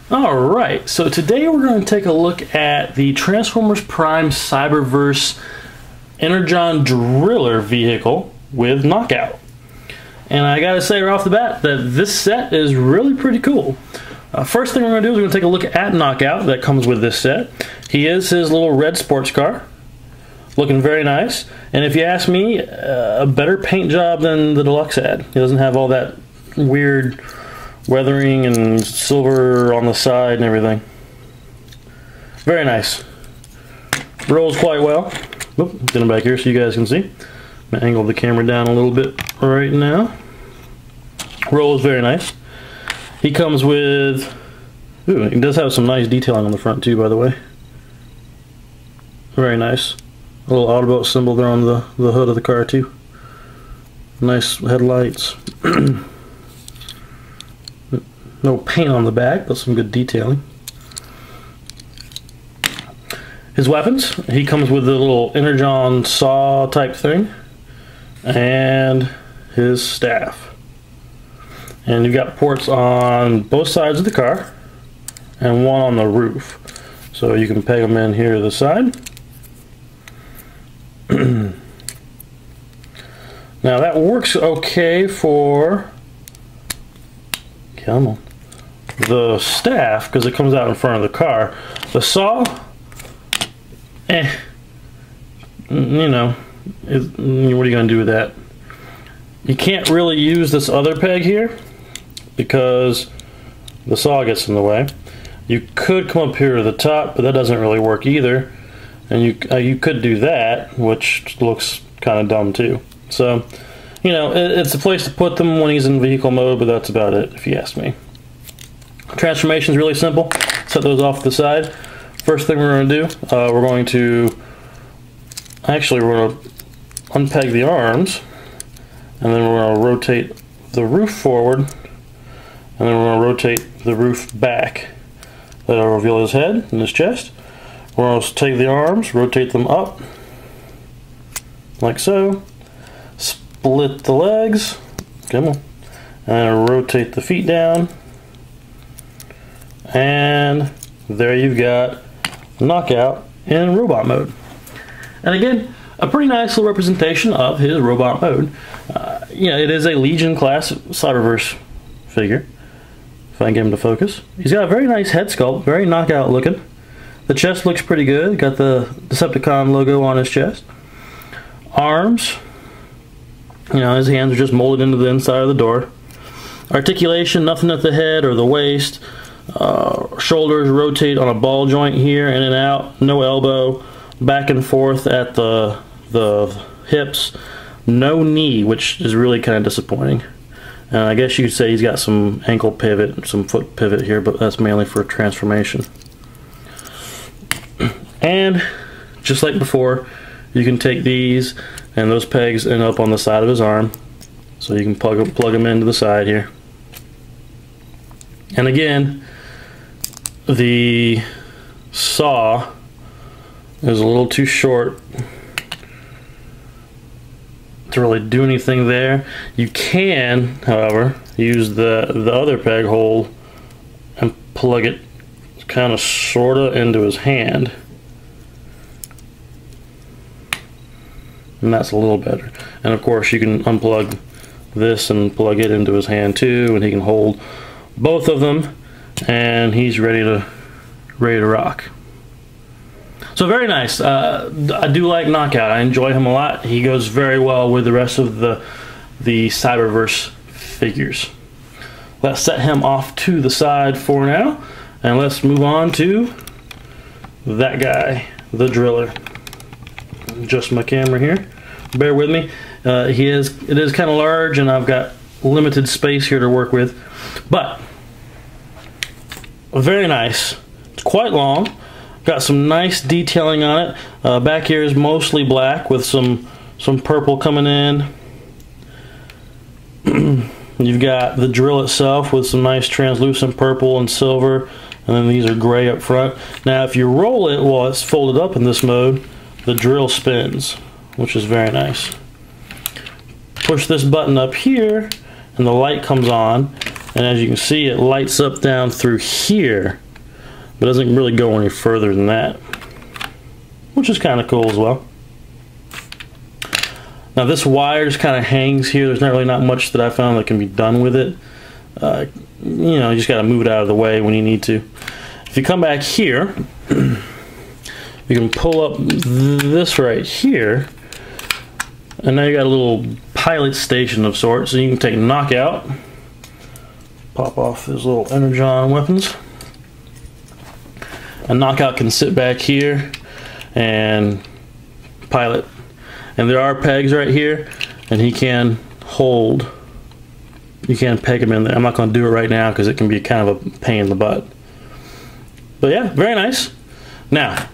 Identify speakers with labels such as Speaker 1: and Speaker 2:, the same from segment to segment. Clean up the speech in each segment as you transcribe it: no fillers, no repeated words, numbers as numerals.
Speaker 1: Alright, so today we're going to take a look at the Transformers Prime Cyberverse Energon driller vehicle with Knockout. And I gotta say right off the bat that this set is really pretty cool. First thing we're going to do is we're going to take a look at Knockout that comes with this set. He is his little red sports car, looking very nice. And if you ask me, a better paint job than the Deluxe had. He doesn't have all that weird weathering and silver on the side and everything. Very nice. Rolls quite well. Oop, get him back here so you guys can see. I'm going to angle the camera down a little bit right now. Rolls very nice. He comes with... Ooh, he does have some nice detailing on the front too, by the way. Very nice. A little Autobot symbol there on the hood of the car too. Nice headlights. No paint on the back, but some good detailing. His weapons, he comes with a little Energon saw type thing, and his staff. And you've got ports on both sides of the car, and one on the roof. So you can peg them in here to the side. Now that works okay for... Come on. The staff, because it comes out in front of the car. The saw, you know, what are you going to do with that? You can't really use this other peg here because the saw gets in the way. You could come up here to the top, but that doesn't really work either. And you could do that, which looks kind of dumb too. So, you know, it's a place to put them when he's in vehicle mode, but that's about it if you ask me. Transformation is really simple. Set those off to the side. First thing we're going to do, we're going to unpeg the arms, and then we're going to rotate the roof forward, and then we're going to rotate the roof back. That'll reveal his head and his chest. We're going to take the arms, rotate them up, like so. Split the legs, come on, and rotate the feet down. And there you've got Knockout in robot mode. And again, a pretty nice little representation of his robot mode. It is a Legion class Cyberverse figure. If I can get him to focus. He's got a very nice head sculpt, very Knockout looking. The chest looks pretty good. Got the Decepticon logo on his chest. Arms. His hands are just molded into the inside of the door. Articulation, nothing at the head or the waist. Shoulders rotate on a ball joint here, in and out. No elbow. Back and forth at the hips. No knee, which is really kind of disappointing. And I guess you could say he's got some ankle pivot, some foot pivot here, but that's mainly for transformation. And just like before, you can take these and those pegs end up on the side of his arm, so you can plug them into the side here. And again, the saw is a little too short to really do anything there. You can, however, use the other peg hole and plug it kind of sorta into his hand. And that's a little better. And of course you can unplug this and plug it into his hand too, and he can hold both of them, and he's ready to rock. So very nice. I do like Knockout. I enjoy him a lot. He goes very well with the rest of the Cyberverse figures. Let's set him off to the side for now, and let's move on to that guy, the driller. Adjust my camera here. Bear with me. It is kind of large, and I've got limited space here to work with, but very nice. It's quite long. Got some nice detailing on it. Back here is mostly black with some purple coming in. You've got the drill itself with some nice translucent purple and silver, and then these are gray up front. Now if you roll it while it's folded up in this mode, the drill spins, which is very nice. Push this button up here and the light comes on, And as you can see, it lights up down through here, but doesn't really go any further than that, which is kind of cool as well. Now this wire just kind of hangs here. There's not much that I found that can be done with it. You know, you just got to move it out of the way when you need to. If you come back here, you can pull up this right here, and now you got a little pilot station of sorts. So you can take knockout, pop off his little Energon weapons, and knockout can sit back here and pilot. And there are pegs right here, and he can hold. You can peg him in there. I'm not going to do it right now because it can be kind of a pain in the butt. But yeah, very nice. Now,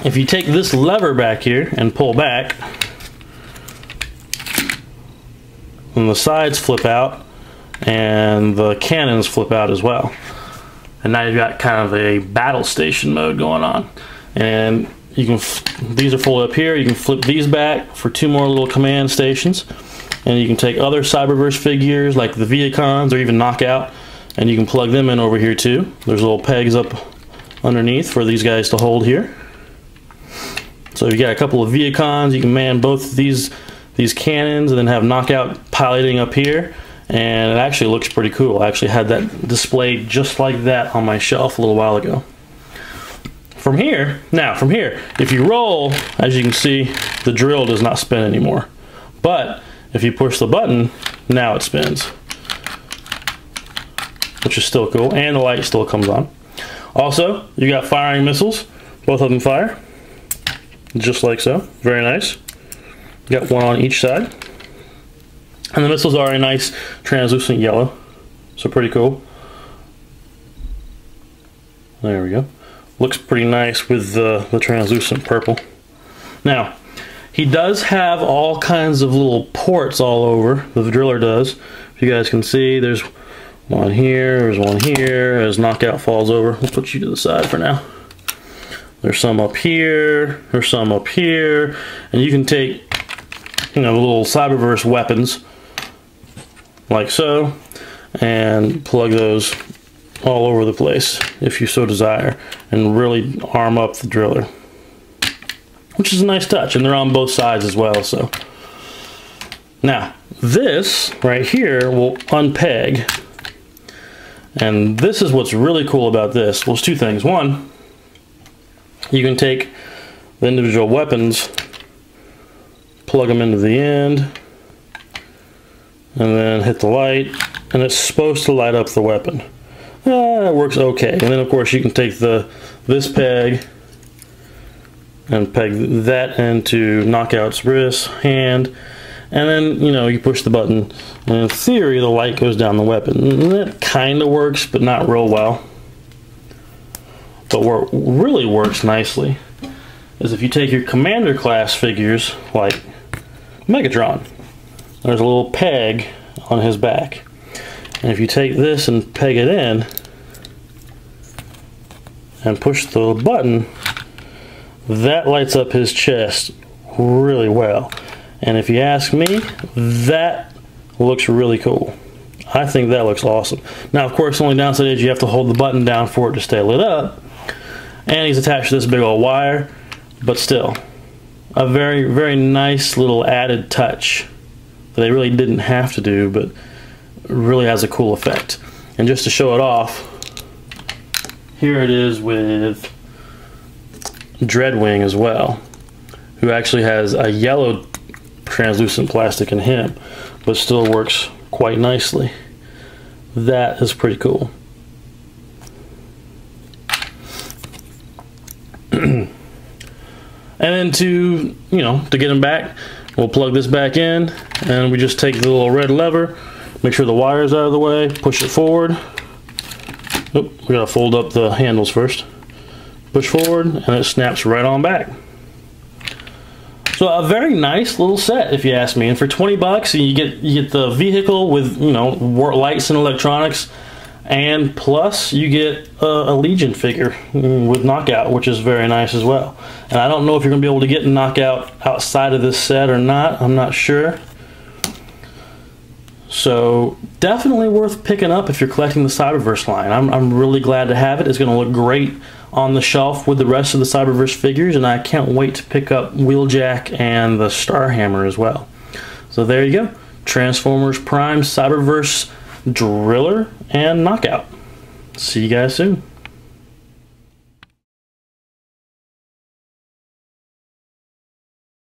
Speaker 1: if you take this lever back here and pull back, and the sides flip out, and the cannons flip out as well. And now you've got kind of a battle station mode going on. And you can, these are folded up here, you can flip these back for 2 more little command stations. And you can take other Cyberverse figures like the Vehicons or even Knockout, and you can plug them in over here too. There's little pegs up underneath for these guys to hold here. So you got a couple of Vehicons, you can man both of these cannons and then have Knockout piloting up here, and it actually looks pretty cool. I actually had that displayed just like that on my shelf a little while ago. From here, if you roll, as you can see, the drill does not spin anymore. But if you push the button, now it spins, which is still cool, and the light still comes on. Also, you got firing missiles, both of them fire, just like so. Very nice. You got one on each side. And the missiles are a nice translucent yellow, so pretty cool. There we go. Looks pretty nice with the translucent purple. Now, he does have all kinds of little ports all over, the driller does. If you guys can see, there's one here, there's one here. As Knockout falls over, we'll put you to the side for now. There's some up here, there's some up here, and you can take, you know, little Cyberverse weapons, like so, and plug those all over the place, if you so desire, and really arm up the driller. Which is a nice touch, and they're on both sides as well. So now this right here will unpeg, and this is what's really cool about this. Well, there's 2 things. One, you can take the individual weapons, plug them into the end, and then hit the light, and it's supposed to light up the weapon. It works okay. And then of course you can take this peg and peg that into Knockout's wrist, hand, and then, you know, you push the button, and in theory the light goes down the weapon. And that kind of works, but not real well. But what really works nicely is if you take your Commander class figures like Megatron, there's a little peg on his back, and if you take this and peg it in and push the button, that lights up his chest really well. And if you ask me, that looks really cool. I think that looks awesome. Now, of course, the only downside is you have to hold the button down for it to stay lit up. And he's attached to this big old wire, but still, a very, very nice little added touch that they really didn't have to do, but really has a cool effect. And just to show it off, here it is with Dreadwing as well, who actually has a yellow translucent plastic in him, but still works quite nicely. That is pretty cool. And then to get him back, we'll plug this back in, and we just take the little red lever, make sure the wire's out of the way, push it forward. Oop, we gotta fold up the handles first. Push forward, and it snaps right on back. So a very nice little set, if you ask me. And for 20 bucks, you get the vehicle with lights and electronics, and plus you get a Legion figure with Knockout, which is very nice as well. And I don't know if you're gonna be able to get Knockout outside of this set or not. I'm not sure. So definitely worth picking up if you're collecting the Cyberverse line. I'm really glad to have it. It's going to look great on the shelf with the rest of the Cyberverse figures, and I can't wait to pick up Wheeljack and the Starhammer as well. So there you go. Transformers Prime, Cyberverse, Driller, and Knockout. See you guys soon.